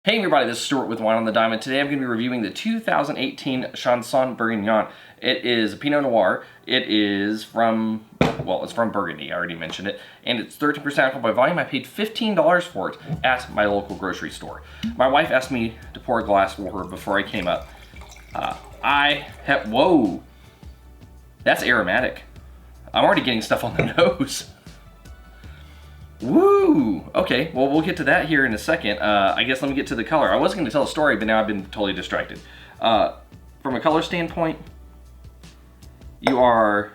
Hey everybody, this is Stuart with Wine on the Diamond. Today I'm going to be reviewing the 2018 Chanson Bourgogne. It is a Pinot Noir. It is from, well, it's from Burgundy, I already mentioned it, and it's 13% alcohol by volume. I paid $15 for it at my local grocery store. My wife asked me to pour a glass for her before I came up. Whoa, that's aromatic. I'm already getting stuff on the nose. Woo! Okay, well, we'll get to that here in a second. I guess let me get to the color. I was going to tell a story, but now I've been totally distracted. From a color standpoint, you are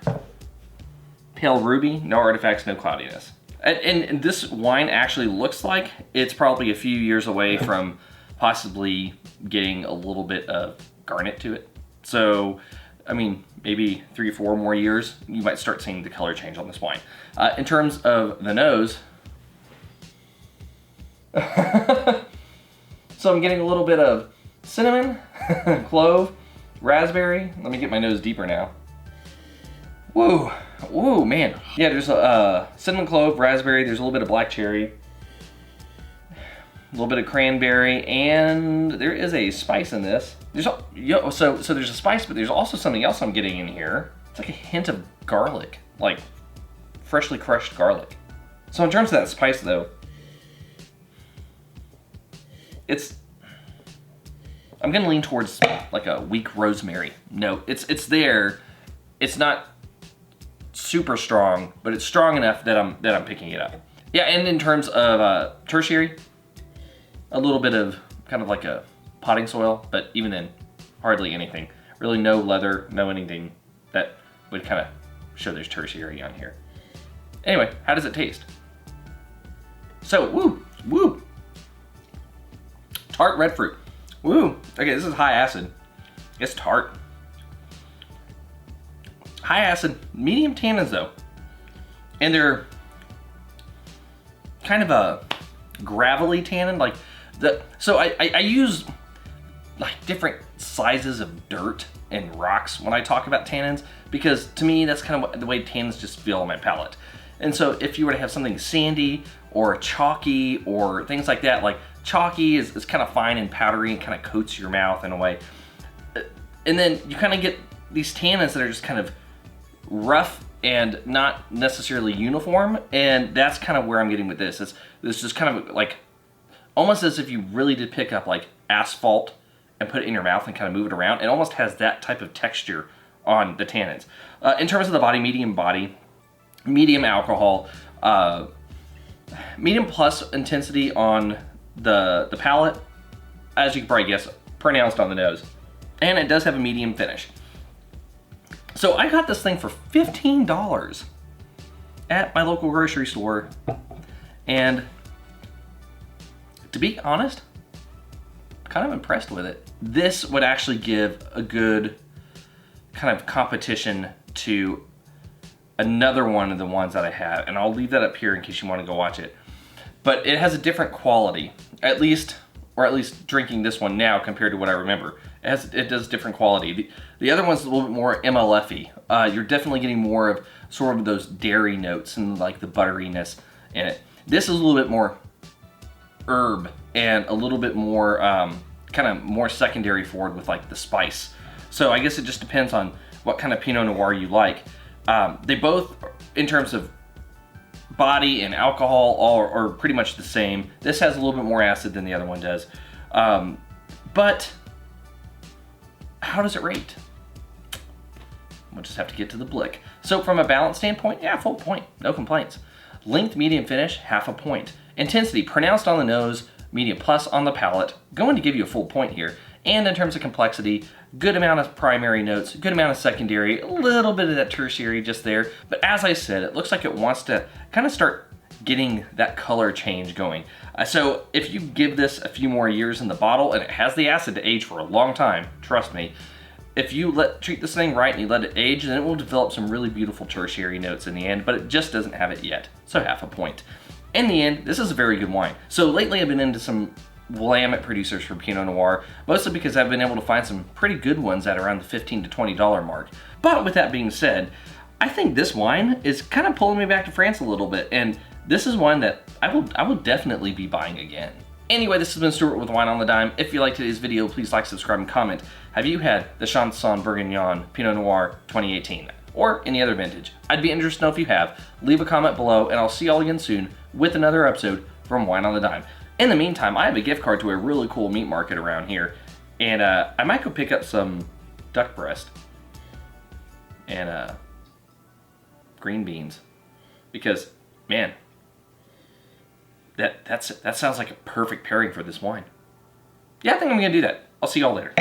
pale ruby, no artifacts, no cloudiness. And this wine actually looks like it's probably a few years away from possibly getting a little bit of garnet to it. So, I mean, maybe 3 or 4 more years, you might start seeing the color change on this wine. In terms of the nose, so I'm getting a little bit of cinnamon, clove, raspberry. Let me get my nose deeper now. Woo, woo, man. Yeah, there's a cinnamon, clove, raspberry. There's a little bit of black cherry, a little bit of cranberry, and there is a spice in this. So there's a spice, but there's also something else I'm getting in here. It's like a hint of garlic, like freshly crushed garlic. So in terms of that spice, though, I'm gonna lean towards like a weak rosemary. No, it's there. It's not super strong, but it's strong enough that I'm picking it up. Yeah, and in terms of tertiary, a little bit of kind of like a potting soil, but even then, hardly anything. Really no leather, no anything that would kind of show there's tertiary on here. Anyway, how does it taste? So, woo. Tart red fruit. Woo. Okay, this is high acid. It's tart. High acid, medium tannins though. And they're kind of a gravelly tannin. So I use like different sizes of dirt and rocks when I talk about tannins, because to me that's kind of the way tannins just feel on my palate. And so if you were to have something sandy or chalky or things like that, like chalky is kind of fine and powdery and kind of coats your mouth in a way. And then you kind of get these tannins that are just kind of rough and not necessarily uniform. And that's kind of where I'm getting with this. It's just kind of like, almost as if you really did pick up like asphalt and put it in your mouth and kind of move it around. It almost has that type of texture on the tannins. In terms of the body, medium alcohol, medium plus intensity on the palate, as you can probably guess, pronounced on the nose. And it does have a medium finish. So I got this thing for $15 at my local grocery store. And to be honest, I'm kind of impressed with it. This would actually give a good kind of competition to another one of the ones that I have, and I'll leave that up here in case you want to go watch it. But it has a different quality, at least drinking this one now compared to what I remember. It does different quality. The other one's a little bit more MLF-y. You're definitely getting more of sort of those dairy notes and like the butteriness in it. This is a little bit more herb and a little bit more kind of more secondary forward with like the spice. So I guess it just depends on what kind of Pinot Noir you like. They both, in terms of body and alcohol, are pretty much the same. This has a little bit more acid than the other one does. But how does it rate? We'll just have to get to the blick. So from a balance standpoint, yeah, full point, no complaints. Length, medium finish, half a point. Intensity, pronounced on the nose, medium plus on the palate. Going to give you a full point here. And in terms of complexity, good amount of primary notes, good amount of secondary, a little bit of that tertiary just there. But as I said, it looks like it wants to kind of start getting that color change going. So if you give this a few more years in the bottle, and it has the acid to age for a long time, trust me, if you treat this thing right and you let it age, then it will develop some really beautiful tertiary notes in the end, but it just doesn't have it yet. So half a point. In the end, this is a very good wine. So lately I've been into some Willamette producers for Pinot Noir, mostly because I've been able to find some pretty good ones at around the $15 to $20 mark. But with that being said, I think this wine is kind of pulling me back to France a little bit, and this is one that I will definitely be buying again. Anyway, this has been Stuart with Wine on the Dime. If you liked today's video, please like, subscribe, and comment. Have you had the Chanson Bourgogne Pinot Noir 2018? Or any other vintage? I'd be interested to know if you have. Leave a comment below, and I'll see y'all again soon with another episode from Wine on the Dime. In the meantime, I have a gift card to a really cool meat market around here, and I might go pick up some duck breast and green beans, because, man, that sounds like a perfect pairing for this wine. Yeah, I think I'm gonna do that. I'll see y'all later.